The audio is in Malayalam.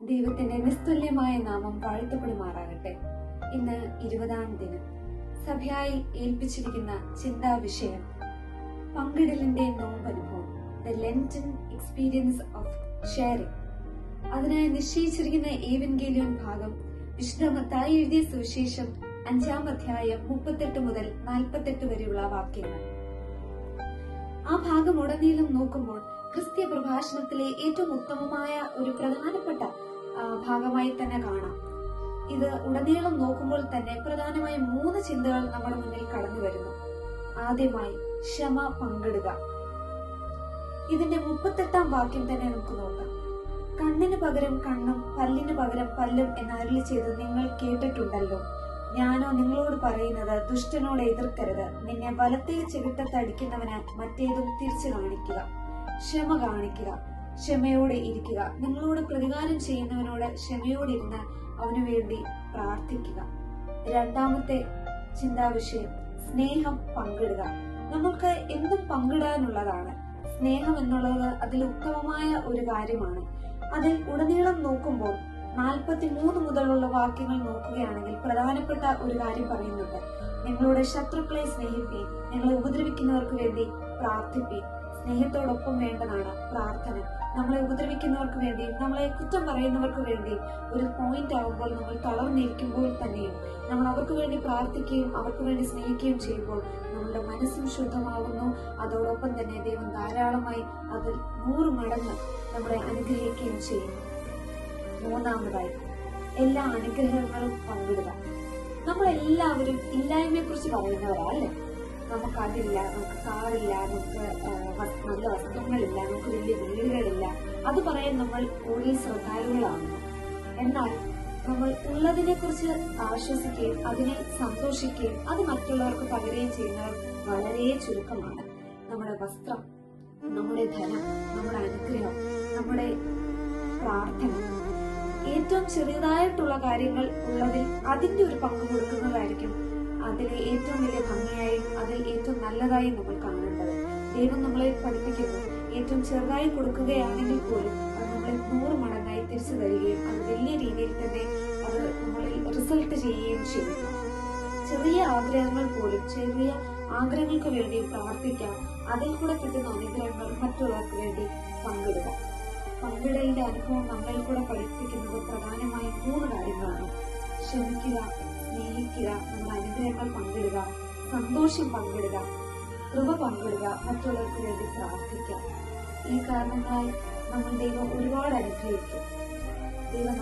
ദൈവത്തിന്റെ നിസ്തുല്യമായ നാമം വാഴ്ത്തപ്പെടുമാറാകട്ടെ. ഇന്ന് 20-ാം ദിനം. സഭയായി ഏൽപ്പിച്ചിരിക്കുന്ന ചിന്താ വിഷയം പങ്കിടലിന്റെ നോമ്പനുഭവം, ദ ലെന്റൻ എക്സ്പീരിയൻസ് ഓഫ് ഷെയറിംഗ്. അതിനായി നിശ്ചയിച്ചിരിക്കുന്ന ഏവൻഗേലിയോൻ ഭാഗം വിശുദ്ധ മത്തായി എഴുതിയ സുവിശേഷം 5-ാം അധ്യായം 38 മുതൽ 48 വരെയുള്ള വാക്യങ്ങൾ. ആ ഭാഗം ഉടനീളം നോക്കുമ്പോൾ ക്രിസ്ത്യ പ്രഭാഷണത്തിലെ ഏറ്റവും ഉത്തമമായ ഒരു പ്രധാനപ്പെട്ട ഭാഗമായി തന്നെ കാണാം. ഇത് ഉടനീളം നോക്കുമ്പോൾ തന്നെ പ്രധാനമായ 3 ചിന്തകൾ നമ്മുടെ മുന്നിൽ കടന്നു വരുന്നു. ആദ്യമായി ക്ഷമ പങ്കിടുക. ഇതിന്റെ 38-ാം വാക്യം തന്നെ നമുക്ക് നോക്കാം. കണ്ണിന് പകരം കണ്ണും പല്ലിന് പകരം പല്ലും എന്ന് അരുളി ചെയ്ത് നിങ്ങൾ കേട്ടിട്ടുണ്ടല്ലോ. ഞാനോ നിങ്ങളോട് പറയുന്നത്, ദുഷ്ടനോട് എതിർക്കരുത്. നിന്നെ വലത്തേ ചെവിട്ടത്ത് അടിക്കുന്നവന് മറ്റേതും തിരിച്ചു കാണിക്കുക. ക്ഷമ കാണിക്കുക, ക്ഷമയോടെ ഇരിക്കുക. നിങ്ങളോട് പ്രതികാരം ചെയ്യുന്നവനോട് ക്ഷമയോടിരുന്ന് അവനു വേണ്ടി പ്രാർത്ഥിക്കുക. രണ്ടാമത്തെ ചിന്താവിഷയം സ്നേഹം പങ്കിടുക. നമ്മൾക്ക് എന്തും പങ്കിടാനുള്ളതാണ്. സ്നേഹം എന്നുള്ളത് അതിൽ ഉത്തമമായ ഒരു കാര്യമാണ്. അതിൽ ഉടനീളം നോക്കുമ്പോൾ 43 മുതലുള്ള വാക്യങ്ങൾ നോക്കുകയാണെങ്കിൽ പ്രധാനപ്പെട്ട ഒരു കാര്യം പറയുന്നുണ്ട്. നിങ്ങളുടെ ശത്രുക്കളെ സ്നേഹിപ്പീൻ, നിങ്ങളെ ഉപദ്രവിക്കുന്നവർക്ക് വേണ്ടി പ്രാർത്ഥിപ്പീൻ. സ്നേഹത്തോടൊപ്പം വേണ്ടതാണ് പ്രാർത്ഥന. നമ്മളെ ഉപദ്രവിക്കുന്നവർക്ക് വേണ്ടിയും നമ്മളെ കുറ്റം പറയുന്നവർക്ക് വേണ്ടിയും ഒരു പോയിന്റ് ആകുമ്പോൾ നമ്മൾ തളർന്നിരിക്കുമ്പോൾ തന്നെയും നമ്മൾ അവർക്ക് വേണ്ടി പ്രാർത്ഥിക്കുകയും അവർക്ക് വേണ്ടി സ്നേഹിക്കുകയും ചെയ്യുമ്പോൾ നമ്മളുടെ മനസ്സും ശുദ്ധമാകുന്നു. അതോടൊപ്പം തന്നെ ദൈവം ധാരാളമായി അതിൽ 100 മടങ്ങ് നമ്മളെ അനുഗ്രഹിക്കുകയും ചെയ്യുന്നു. മൂന്നാമതായി എല്ലാ അനുഗ്രഹങ്ങളും പങ്കിടുക. നമ്മളെല്ലാവരും ഇല്ലായ്മയെ കുറിച്ച് പറയുന്നവരാ അല്ലേ? നമുക്കതില്ല, നമുക്ക് കാറില്ല, നമുക്ക് നല്ല വസ്ത്രങ്ങളില്ല, നമുക്ക് വലിയ വീടുകളില്ല. അത് പറയാൻ നമ്മൾ കൂടുതൽ ശ്രദ്ധാലുക്കളാണ്. എന്നാൽ നമ്മൾ ഉള്ളതിനെ കുറിച്ച് ആശ്വസിക്കുകയും അതിനെ സന്തോഷിക്കുകയും അത് മറ്റുള്ളവർക്ക് പകരുകയും ചെയ്യുന്നവർ വളരെ ചുരുക്കമാണ്. നമ്മുടെ വസ്ത്രം, നമ്മുടെ ധനം, നമ്മുടെ അനുഗ്രഹം, നമ്മുടെ പ്രാർത്ഥന, ഏറ്റവും ചെറിയതായിട്ടുള്ള കാര്യങ്ങൾ ഉള്ളതിൽ അതിന്റെ ഒരു പങ്ക് കൊടുക്കുന്നതായിരിക്കും അതിലെ ഏറ്റവും വലിയ ഭംഗിയായും അതിൽ ഏറ്റവും നല്ലതായും നമ്മൾ കാണേണ്ടത്. ദൈവം നമ്മളെ പഠിപ്പിക്കുന്നു, ഏറ്റവും ചെറുതായി കൊടുക്കുകയാണെങ്കിൽ പോലും അത് നമ്മളെ 100 മടങ്ങായി തിരിച്ചു തരികയും അത് വലിയ രീതിയിൽ തന്നെ അത് നമ്മളിൽ റിസൾട്ട് ചെയ്യുകയും ചെയ്യുന്നു. ചെറിയ ആഗ്രഹങ്ങൾ പോലും, ചെറിയ ആഗ്രഹങ്ങൾക്ക് വേണ്ടി പ്രാർത്ഥിക്കാം. അതിൽ കൂടെ കിട്ടുന്ന അനുഗ്രഹങ്ങൾ മറ്റുള്ളവർക്ക് വേണ്ടി പങ്കിടുക. പങ്കിടലിന്റെ അനുഭവം നമ്മളിൽ കൂടെ പഠിപ്പിക്കുന്നത് പ്രധാനമായും 3 കാര്യങ്ങളാണ്. ക്ഷമിക്കുക, സ്നേഹിക്കുക, നമ്മുടെ അനുഗ്രഹങ്ങൾ പങ്കിടുക, സന്തോഷം പങ്കിടുക, കൃപ പങ്കിടുക, മറ്റുള്ളവർക്ക് വേണ്ടി പ്രാർത്ഥിക്കുക. ഈ കാരണങ്ങളാൽ നമ്മൾ ദൈവം ഒരുപാട് അനുഗ്രഹിക്കും. ദൈവം